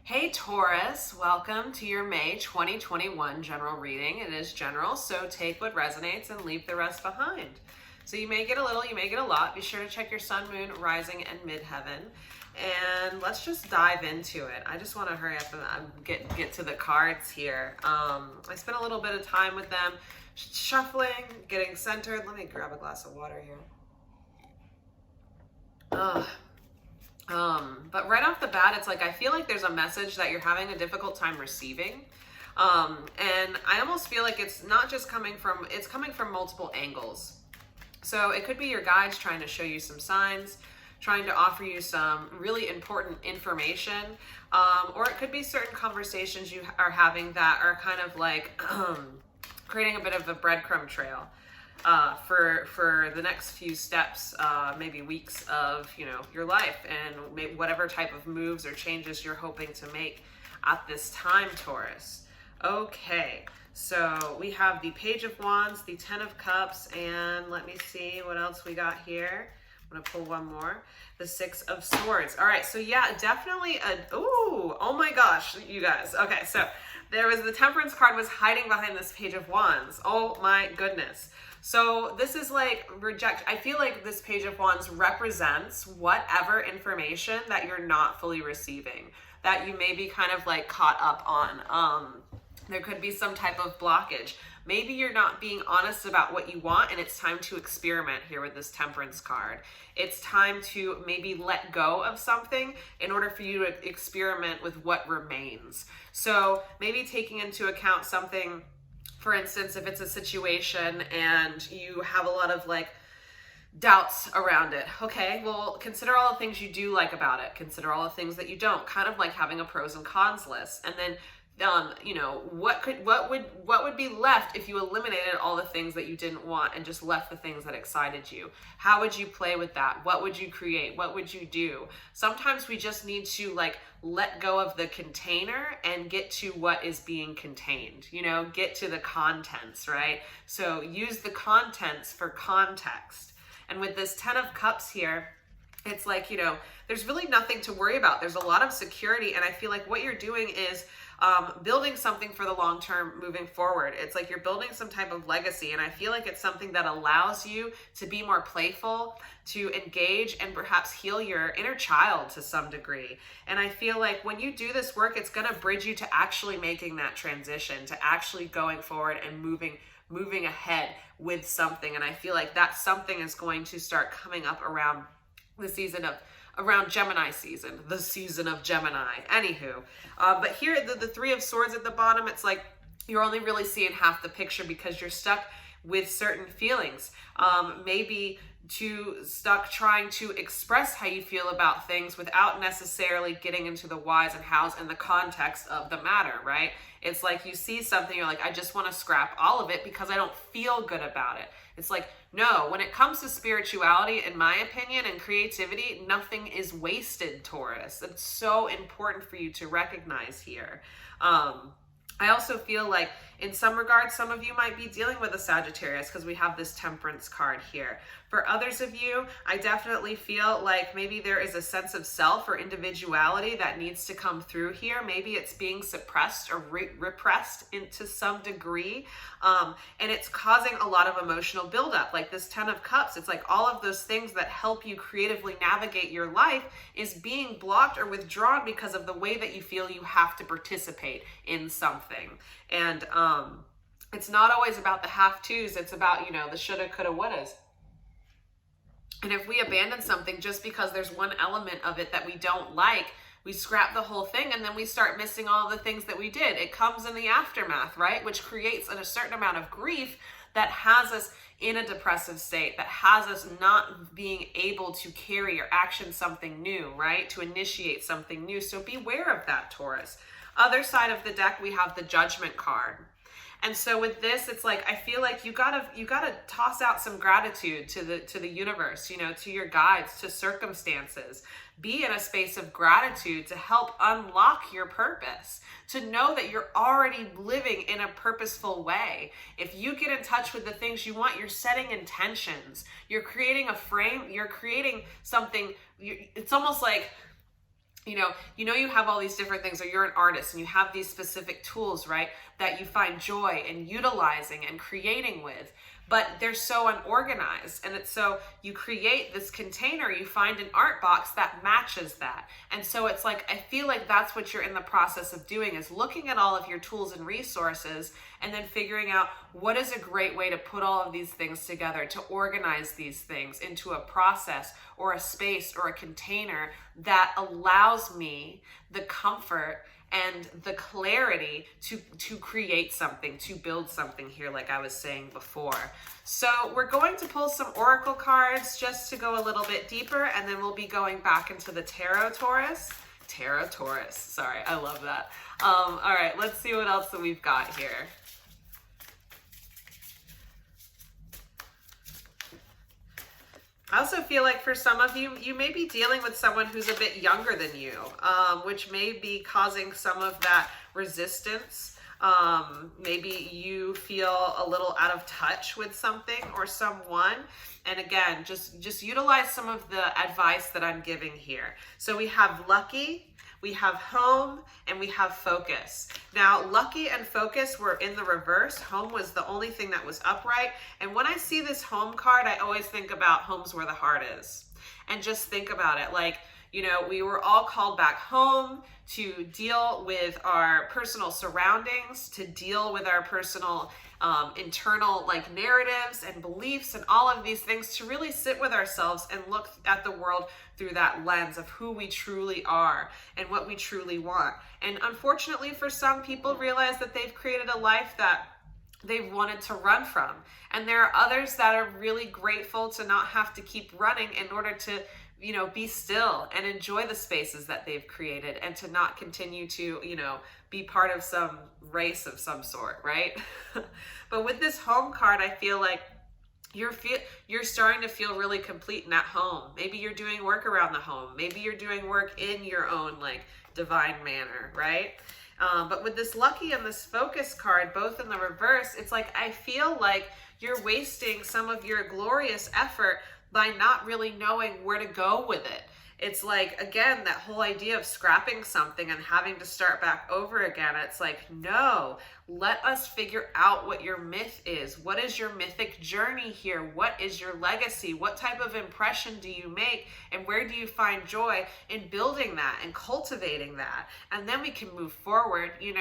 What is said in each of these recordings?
Hey Taurus, welcome to your May 2021 general reading. It is general, so take what resonates and leave the rest behind. So you may get a little, you may get a lot. Be sure to check your sun, moon, rising, and midheaven. And let's just dive into it. I just want to hurry up and get to the cards here. I spent a little bit of time with them, shuffling, getting centered. Let me grab a glass of water here. But right off the bat, it's like I feel like there's a message that you're having a difficult time receiving. And I almost feel like it's not just coming from, it's coming from multiple angles. So it could be your guides trying to show you some signs, trying to offer you some really important information, or it could be certain conversations you are having that are kind of like creating a bit of a breadcrumb trail for the next few steps, maybe weeks of your life, and maybe whatever type of moves or changes you're hoping to make at this time, Taurus. Okay, so we have the Page of Wands, the Ten of Cups, and let me see what else we got here. I'm gonna pull one more. The Six of Swords. All right, so yeah, definitely oh my gosh, you guys. Okay, so there was the Temperance card was hiding behind this Page of Wands. Oh my goodness. So this is like I feel like this Page of Wands represents whatever information that you're not fully receiving, that you may be kind of like caught up on. There could be some type of blockage. Maybe you're not being honest about what you want, and it's time to experiment here with this Temperance card. It's time to maybe let go of something in order for you to experiment with what remains. So maybe taking into account something, for instance, if it's a situation and you have a lot of like doubts around it. Okay, well, consider all the things you do like about it. Consider all the things that you don't, kind of like having a pros and cons list. And then what would be left if you eliminated all the things that you didn't want and just left the things that excited you? How would you play with that? What would you create? What would you do? Sometimes we just need to like let go of the container and get to what is being contained, get to the contents, right? So use the contents for context. And with this Ten of Cups here, it's like, there's really nothing to worry about. There's a lot of security. And I feel like what you're doing is building something for the long term moving forward. It's like you're building some type of legacy. And I feel like it's something that allows you to be more playful, to engage, and perhaps heal your inner child to some degree. And I feel like when you do this work, it's going to bridge you to actually making that transition, to actually going forward and moving ahead with something. And I feel like that something is going to start coming up around Gemini season, the season of Gemini. Anywho, but here the Three of Swords at the bottom, it's like you're only really seeing half the picture because you're stuck with certain feelings. Maybe stuck trying to express how you feel about things without necessarily getting into the whys and hows and the context of the matter, right? It's like you see something, you're like, I just want to scrap all of it because I don't feel good about it. It's like, no, when it comes to spirituality, in my opinion, and creativity, nothing is wasted, Taurus. It's so important for you to recognize here. I also feel like in some regards, some of you might be dealing with a Sagittarius because we have this Temperance card here. For others of you, I definitely feel like maybe there is a sense of self or individuality that needs to come through here. Maybe it's being suppressed or repressed into some degree. And it's causing a lot of emotional buildup. Like this Ten of Cups, it's like all of those things that help you creatively navigate your life is being blocked or withdrawn because of the way that you feel you have to participate in something. And it's not always about the have-tos. It's about, the shoulda, coulda, wouldas. And if we abandon something just because there's one element of it that we don't like, we scrap the whole thing and then we start missing all the things that we did. It comes in the aftermath, right? Which creates a certain amount of grief that has us in a depressive state, that has us not being able to carry or action something new, right? To initiate something new. So beware of that, Taurus. Other side of the deck, we have the Judgment card. And so with this, it's like I feel like you gotta toss out some gratitude to the universe, to your guides, to circumstances. Be in a space of gratitude to help unlock your purpose, to know that you're already living in a purposeful way. If you get in touch with the things you want, you're setting intentions. You're creating a frame. You're creating something. It's almost like you have all these different things, or you're an artist and you have these specific tools, right, that you find joy in utilizing and creating with, but they're so unorganized. And it's so you create this container, you find an art box that matches that. And so it's like, I feel like that's what you're in the process of doing, is looking at all of your tools and resources and then figuring out what is a great way to put all of these things together, to organize these things into a process or a space or a container that allows me the comfort and the clarity to create something, to build something here, like I was saying before. So we're going to pull some oracle cards just to go a little bit deeper, and then we'll be going back into the Tarot Taurus. Sorry, I love that. All right, let's see what else that we've got here. I also feel like for some of you, you may be dealing with someone who's a bit younger than you, which may be causing some of that resistance. Maybe you feel a little out of touch with something or someone. And again, just utilize some of the advice that I'm giving here. So we have lucky, we have home, and we have focus. Now, lucky and focus were in the reverse. Home was the only thing that was upright. And when I see this home card, I always think about home's where the heart is. And just think about it. Like, we were all called back home to deal with our personal surroundings, to deal with our personal internal narratives and beliefs and all of these things, to really sit with ourselves and look at the world through that lens of who we truly are and what we truly want. And unfortunately for some people, realize that they've created a life that they've wanted to run from. And there are others that are really grateful to not have to keep running in order to be still and enjoy the spaces that they've created, and to not continue to, be part of some race of some sort, right? But with this home card, I feel like you're starting to feel really complete and at home. Maybe you're doing work around the home. Maybe you're doing work in your own divine manner, right? But with this lucky and this focus card, both in the reverse, it's like, I feel like you're wasting some of your glorious effort by not really knowing where to go with it. It's like, again, that whole idea of scrapping something and having to start back over again. It's like, no, let us figure out what your myth is. What is your mythic journey here? What is your legacy? What type of impression do you make? And where do you find joy in building that and cultivating that? And then we can move forward, And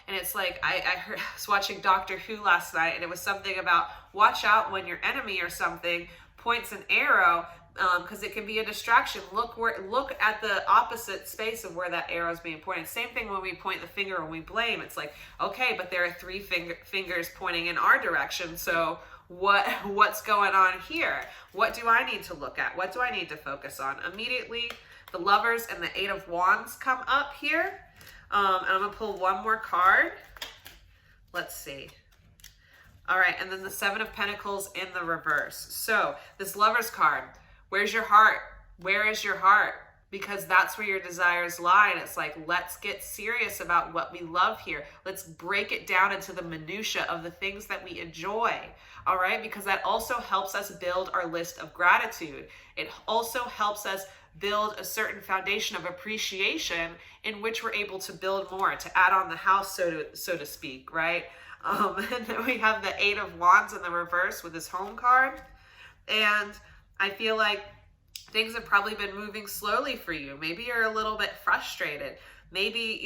it's like, I was watching Doctor Who last night, and it was something about watch out when your enemy or something points an arrow, because it can be a distraction. Look at the opposite space of where that arrow is being pointed. Same thing when we point the finger and we blame. It's like, okay, but there are three fingers pointing in our direction. So what's going on here? What do I need to look at? What do I need to focus on? Immediately, the Lovers and the Eight of Wands come up here. And I'm gonna pull one more card. Let's see. All right, and then the Seven of Pentacles in the reverse. So this Lovers card, where's your heart? Where is your heart? Because that's where your desires lie. And it's like, let's get serious about what we love here. Let's break it down into the minutia of the things that we enjoy. All right, because that also helps us build our list of gratitude. It also helps us build a certain foundation of appreciation in which we're able to build more, to add on the house, so to speak, right? And then we have the Eight of Wands in the reverse with this home card. And I feel like things have probably been moving slowly for you. Maybe you're a little bit frustrated. Maybe,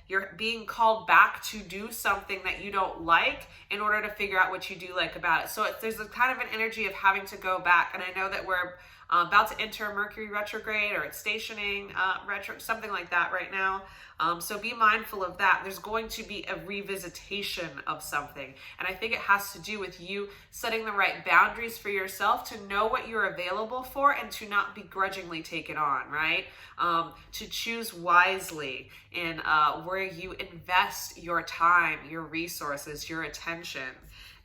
you're being called back to do something that you don't like in order to figure out what you do like about it. So there's a kind of an energy of having to go back. And I know that we're about to enter Mercury retrograde, or it's stationing retro, something like that right now. So be mindful of that. There's going to be a revisitation of something. And I think it has to do with you setting the right boundaries for yourself, to know what you're available for and to not begrudgingly take it on, right? To choose wisely in where you invest your time, your resources, your attention.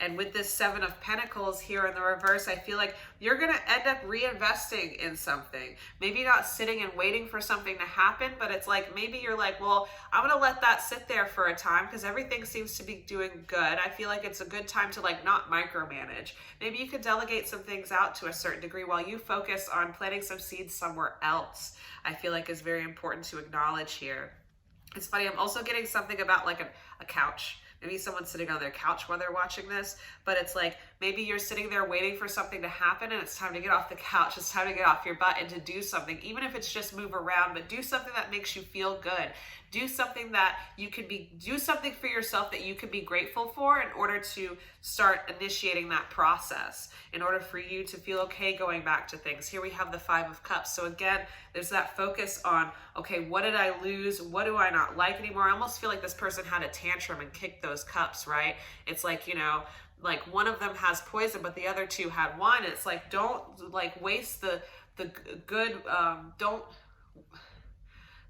And with this Seven of Pentacles here in the reverse, I feel like you're going to end up reinvesting in something. Maybe not sitting and waiting for something to happen, but it's like maybe you're like, well, I'm going to let that sit there for a time because everything seems to be doing good. I feel like it's a good time to like not micromanage. Maybe you could delegate some things out to a certain degree while you focus on planting some seeds somewhere else. I feel like is very important to acknowledge here. It's funny, I'm also getting something about like a couch. Maybe someone's sitting on their couch while they're watching this, but it's like maybe you're sitting there waiting for something to happen and it's time to get off the couch. It's time to get off your butt and to do something, even if it's just move around, but do something that makes you feel good. Do something that you could do something for yourself that you could be grateful for in order to start initiating that process, in order for you to feel okay going back to things. Here we have the Five of Cups. So again, there's that focus on, okay, what did I lose? What do I not like anymore? I almost feel like this person had a tantrum and kicked those cups, right? It's like, you know, like one of them has poison, but the other two had wine. It's like, don't like waste the good, don't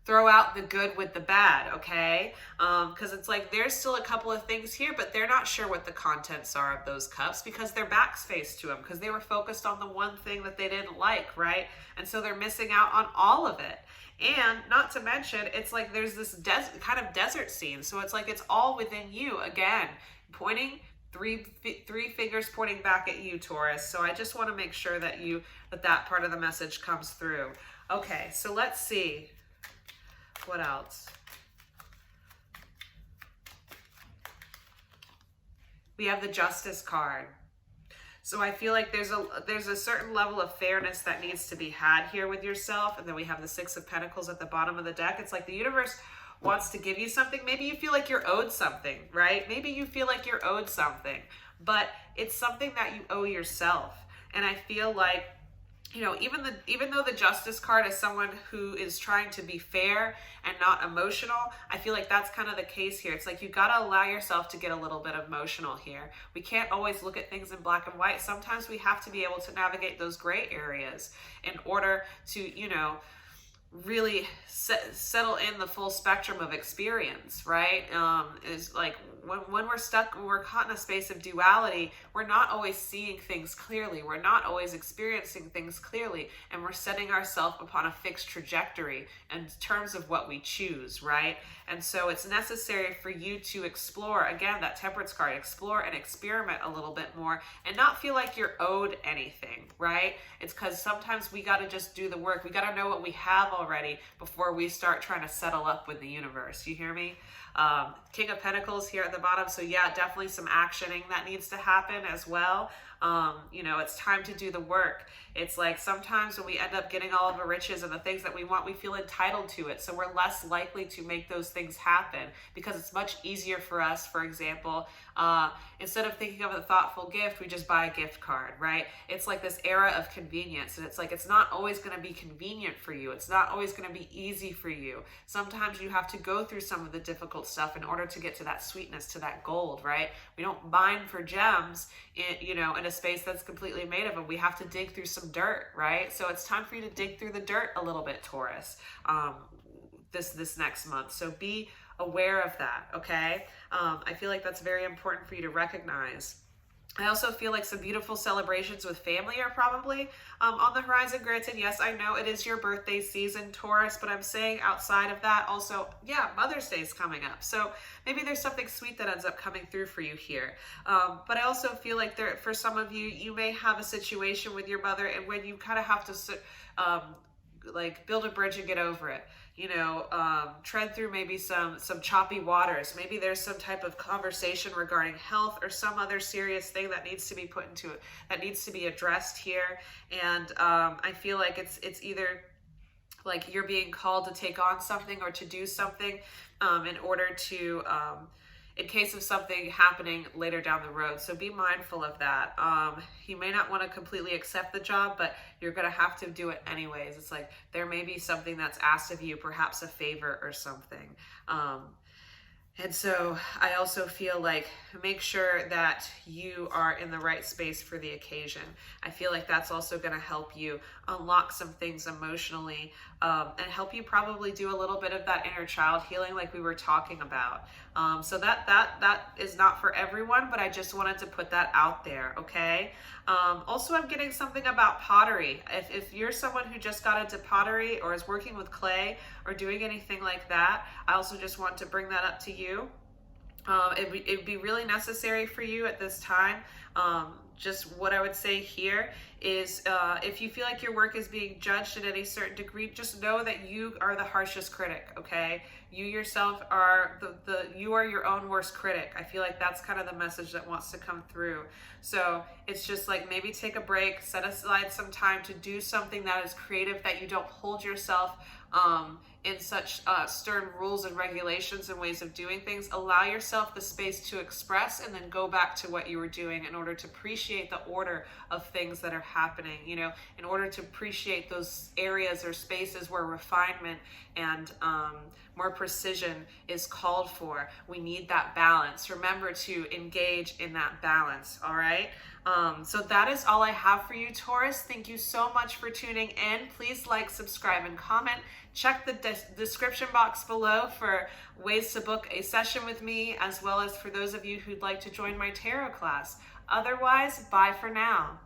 throw out the good with the bad, okay? Because it's like there's still a couple of things here, but they're not sure what the contents are of those cups because their back's faced to them, because they were focused on the one thing that they didn't like, right? And so they're missing out on all of it. And not to mention, it's like there's this kind of desert scene. So it's like it's all within you, again, pointing three fingers pointing back at you, Taurus. So I just want to make sure that that part of the message comes through. Okay, so let's see. What else? We have the Justice card. So I feel like there's a certain level of fairness that needs to be had here with yourself. And then we have the Six of Pentacles at the bottom of the deck. It's like the universe wants to give you something. Maybe you feel like you're owed something, right? Maybe you feel like you're owed something, but it's something that you owe yourself. And I feel like, you know, even though the Justice card is someone who is trying to be fair and not emotional, I feel like that's kind of the case here. It's like you got to allow yourself to get a little bit emotional here. We can't always look at things in black and white. Sometimes we have to be able to navigate those gray areas in order to, you know, really settle in the full spectrum of experience, right? Is like when we're stuck, when we're caught in a space of duality, we're not always seeing things clearly. We're not always experiencing things clearly, and we're setting ourselves upon a fixed trajectory in terms of what we choose, right? And so it's necessary for you to explore, again, that Temperance card, explore and experiment a little bit more and not feel like you're owed anything, right? It's because sometimes we got to just do the work. We got to know what we have already before we start trying to settle up with the universe. You hear me? King of Pentacles here at the bottom. So yeah, definitely some actioning that needs to happen as well. You know, it's time to do the work. It's like sometimes when we end up getting all of the riches and the things that we want, we feel entitled to it. So we're less likely to make those things happen because it's much easier for us, for example, instead of thinking of a thoughtful gift, we just buy a gift card, right? It's like this era of convenience. And it's like, it's not always going to be convenient for you. It's not always going to be easy for you. Sometimes you have to go through some of the difficult stuff in order to get to that sweetness, to that gold, right? We don't mine for gems in a space that's completely made of them. We have to dig through some dirt, right? So it's time for you to dig through the dirt a little bit, Taurus, this next month. So be aware of that, okay? I feel like that's very important for you to recognize. I also feel like some beautiful celebrations with family are probably on the horizon. Granted, yes, I know it is your birthday season, Taurus, but I'm saying outside of that also, yeah, Mother's Day is coming up. So maybe there's something sweet that ends up coming through for you here. But I also feel like for some of you, you may have a situation with your mother and when you kind of have to like build a bridge and get over it. Tread through maybe some choppy waters. Maybe there's some type of conversation regarding health or some other serious thing that needs to be that needs to be addressed here. And I feel like it's either like you're being called to take on something or to do something in order to, in case of something happening later down the road. So be mindful of that. You may not want to completely accept the job, but you're going to have to do it anyways. It's like there may be something that's asked of you, perhaps a favor or something. And so I also feel like make sure that you are in the right space for the occasion. I feel like that's also going to help you unlock some things emotionally and help you probably do a little bit of that inner child healing like we were talking about. So that is not for everyone, but I just wanted to put that out there, okay? Also, I'm getting something about pottery. If you're someone who just got into pottery or is working with clay or doing anything like that, I also just want to bring that up to you. It'd be really necessary for you at this time. Just what I would say here is if you feel like your work is being judged at any certain degree, just know that you are the harshest critic, okay? You yourself are you are your own worst critic. I feel like that's kind of the message that wants to come through. So it's just like, maybe take a break, set aside some time to do something that is creative, that you don't hold yourself in such stern rules and regulations and ways of doing things. Allow yourself the space to express, and then go back to what you were doing in order to appreciate the order of things that are happening, you know, in order to appreciate those areas or spaces where refinement and more precision is called for. We need that balance. Remember to engage in that balance, all right? So that is all I have for you, Taurus. Thank you so much for tuning in. Please like, subscribe, and comment. Check the description box below for ways to book a session with me, as well as for those of you who'd like to join my tarot class. Otherwise, bye for now.